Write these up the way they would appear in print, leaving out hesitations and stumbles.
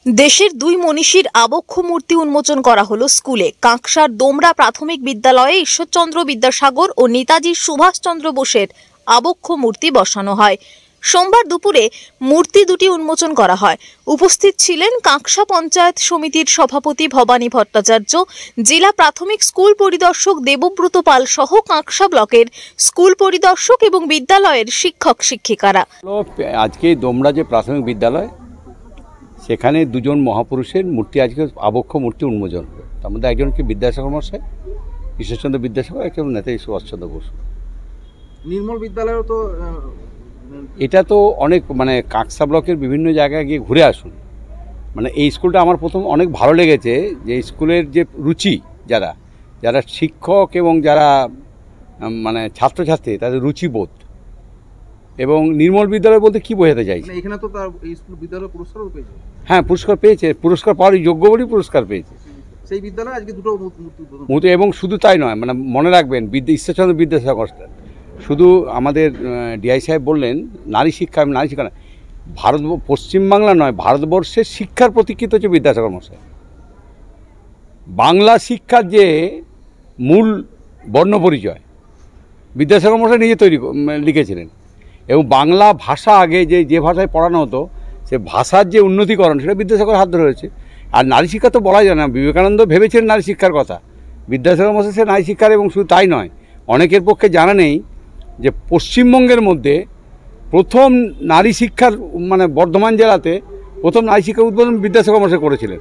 দেশের দুই মনীষীর আবক্ষ মূর্তি উন্মোচন করা হলো স্কুলে। কাঁকসার দোমরা প্রাথমিক বিদ্যালয়ে ঈশ্বরচন্দ্র বিদ্যাসাগর ও নেতাজি সুভাষচন্দ্র বোসের আবক্ষ মূর্তি বসানো হয়। সোমবার দুপুরে মূর্তি দুটি উন্মোচন করা হয়। উপস্থিত ছিলেন কাঁকসা পঞ্চায়েত সমিতির সভাপতি ভবানী ভট্টাচার্য, জেলা প্রাথমিক স্কুল পরিদর্শক দেবব্রত পাল সহ কাঁকসা ব্লকের স্কুল পরিদর্শক এবং বিদ্যালয়ের শিক্ষক শিক্ষিকারা। আজকে দোমরা যে প্রাথমিক বিদ্যালয়, সেখানে দুজন মহাপুরুষের মূর্তি আজকে আবক্ষ মূর্তি উন্মোচন হবে। তার মধ্যে একজনকে বিদ্যাসাগর মশাই, ঈশ্বরচন্দ্র বিদ্যাসাগর, একজন নেতাজি সুভাষচন্দ্র বসু। নির্মল বিদ্যালয়েও তো এটা তো অনেক কাঁকসা ব্লকের বিভিন্ন জায়গায় গিয়ে ঘুরে আসুন। এই স্কুলটা আমার প্রথম অনেক ভালো লেগেছে, যে স্কুলের যে রুচি, যারা শিক্ষক এবং যারা ছাত্রছাত্রী, তাদের রুচিবোধ। এবং নির্মল বিদ্যালয় বলতে কি বোঝাতে চাইছে, এখানে তো তার এই স্কুল বিদ্যালয় পুরস্কারও পেয়েছে। হ্যাঁ, পুরস্কার পেয়েছে, পুরস্কার পাওয়ার যোগ্য বলেই পুরস্কার পেয়েছে সেই বিদ্যালয়ে। আজকে দুটো মূর্তি, এবং শুধু তাই নয়, মনে রাখবেন ঈশ্বরচন্দ্র বিদ্যাসাগর শুধু আমাদের ডিআই সাহেব বললেন নারী শিক্ষা না, পশ্চিমবাংলা নয়, ভারতবর্ষের শিক্ষার প্রতীক্ষিত হচ্ছে বিদ্যাসাগর মশাই। বাংলা শিক্ষার যে মূল বর্ণ পরিচয় বিদ্যাসাগর মশাই নিজে লিখেছিলেন। এবং বাংলা ভাষা আগে যে ভাষায় পড়ানো হতো, সে ভাষার যে উন্নতিকরণ, সেটা বিদ্যাসাগর হাত ধরে হয়েছে। আর নারী শিক্ষা তো বলা যায় না, বিবেকানন্দ ভেবেছিলেন নারী শিক্ষার কথা, বিদ্যাসাগর মশাই সে নারী শিক্ষার। এবং শুধু তাই নয়, অনেকের পক্ষে জানা নেই যে পশ্চিমবঙ্গের মধ্যে প্রথম নারী শিক্ষার বর্ধমান জেলাতে প্রথম নারী শিক্ষার উদ্বোধন বিদ্যাসাগর মশাই করেছিলেন।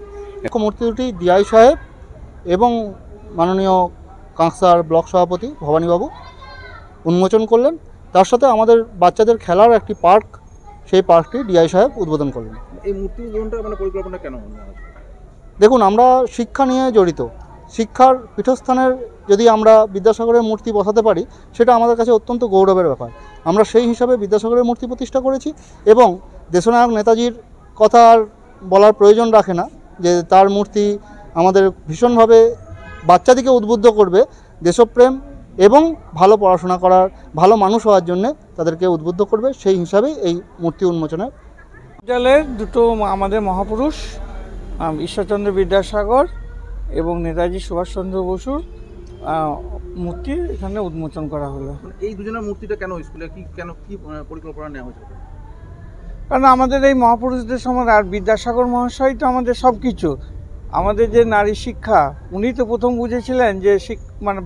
মূর্তি দুটি ডিআই সাহেব এবং মাননীয় কাঁকসার ব্লক সভাপতি ভবানীবাবু উন্মোচন করলেন। তার সাথে আমাদের বাচ্চাদের খেলার একটি পার্ক, সেই পার্কটি ডিআই সাহেব উদ্বোধন করলেন। এই মূর্তি উদ্বোধনটা পরিকল্পনা কেন? দেখুন, আমরা শিক্ষা নিয়ে জড়িত, শিক্ষার পীঠস্থানের যদি আমরা বিদ্যাসাগরের মূর্তি বসাতে পারি, সেটা আমাদের কাছে অত্যন্ত গৌরবের ব্যাপার। আমরা সেই হিসাবে বিদ্যাসাগরের মূর্তি প্রতিষ্ঠা করেছি। এবং দেশনায়ক নেতাজির কথা আর বলার প্রয়োজন রাখে না, যে তার মূর্তি আমাদের ভীষণভাবে বাচ্চাদিকে উদ্বুদ্ধ করবে দেশপ্রেম এবং ভালো পড়াশোনা করার, ভালো মানুষ হওয়ার জন্য তাদেরকে উদ্বুদ্ধ করবে। সেই হিসাবেই এই মূর্তি উন্মোচনের। বিদ্যালয়ের দুটো আমাদের মহাপুরুষ ঈশ্বরচন্দ্র বিদ্যাসাগর এবং নেতাজি সুভাষচন্দ্র বসুর মূর্তি এখানে উন্মোচন করা হলো। এই দুজনের মূর্তিটা কেন স্কুলে কি পরিকল্পনা নেওয়া হয়েছে? কারণ আমাদের এই মহাপুরুষদের সময়, আর বিদ্যাসাগর মহাশয় তো আমাদের সব কিছু। আমাদের যে নারী শিক্ষা, উনি তো প্রথম বুঝেছিলেন যে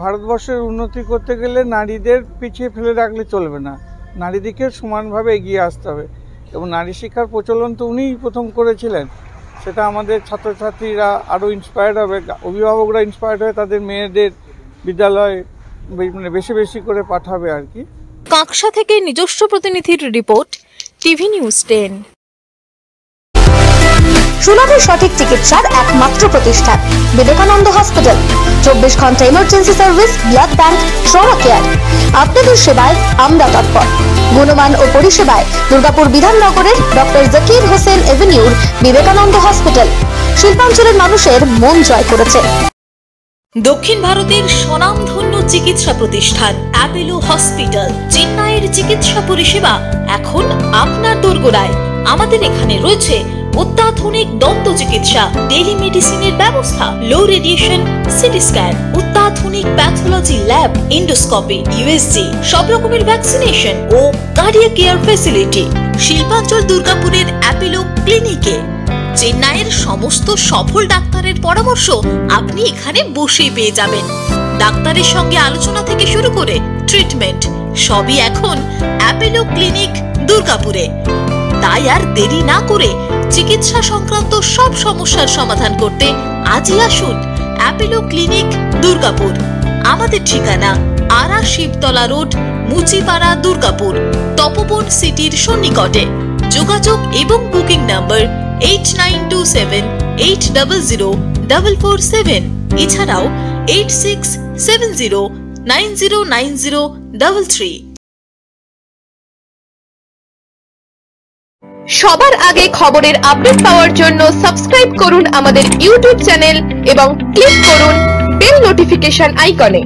ভারতবর্ষের উন্নতি করতে গেলে নারীদের পিছিয়ে ফেলে রাখলে চলবে না, নারীদেরকে সমানভাবে এগিয়ে আসতে হবে। এবং নারী শিক্ষার প্রচলন তো উনিই প্রথম করেছিলেন। সেটা আমাদের ছাত্রছাত্রীরা আরও ইন্সপায়ার্ড হবে, অভিভাবকরা ইন্সপায়ার্ড হয়ে তাদের মেয়েদের বিদ্যালয়ে বেশি বেশি করে পাঠাবে আর কি। কাঁকসা থেকে নিজস্ব প্রতিনিধির রিপোর্ট, টিভি নিউজ 10। সুলভের সঠিক চিকিৎসার একমাত্র প্রতিষ্ঠান বিবেকানন্দ হসপিটাল। 24 ঘন্টা emergency service, blood bank, trauma care. আপনাদের সেবায় আমরা তৎপর। গুণমান ও পরিষেবায় দুর্গাপুর বিধাননগরের ডক্টর জাকির হোসেন এভিনিউর বিবেকানন্দ হসপিটাল শিল্পাঞ্চলের মানুষের মন জয় করেছে। দক্ষিণ ভারতের স্বনামধন্য চিকিৎসা প্রতিষ্ঠান অ্যাপেলো হসপিটাল, চেন্নাইয়ের চিকিৎসা পরিষেবা এখন আপনার দোরগোড়ায়। আমাদের এখানে রয়েছে অত্যাধুনিক দন্ত চিকিৎসা, টেলিমেডিসিনের ব্যবস্থা, লো রেডিয়েশন সিটি স্ক্যান, অত্যাধুনিক প্যাথোলজি ল্যাব, এন্ডোস্কোপি, ইউএসজি, সব রকমের ভ্যাকসিনেশন ও কার্ডিয়াক কেয়ার ফ্যাসিলিটি। শিল্পাঞ্চল দুর্গাপুরের অ্যাপেলো ক্লিনিকে চেন্নাইয়ের সমস্ত সফল ডাক্তারের পরামর্শ আপনি এখানে বসেই পেয়ে যাবেন। ডাক্তারের সঙ্গে আলোচনা থেকে শুরু করে ট্রিটমেন্ট সবই এখন অ্যাপেলো ক্লিনিক দুর্গাপুরে। তাই আর দেরি না করে চিকিৎসা সংক্রান্ত সব সমস্যার সমাধান করতে আজই আসুন অ্যাপেলো ক্লিনিক দুর্গাপুর। আমাদের ঠিকানা আরা শিবতলা রোড, মুচিপাড়া, দুর্গাপুর, তপবন সিটির সন্নিকটে। যোগাযোগ এবং বুকিং নাম্বার 8927800447, এছাড়াও 8670909033। সবার আগে খবরের আপডেট পাওয়ার জন্য সাবস্ক্রাইব করুন আমাদের ইউটিউব চ্যানেল এবং ক্লিক করুন বেল নোটিফিকেশন আইকনে।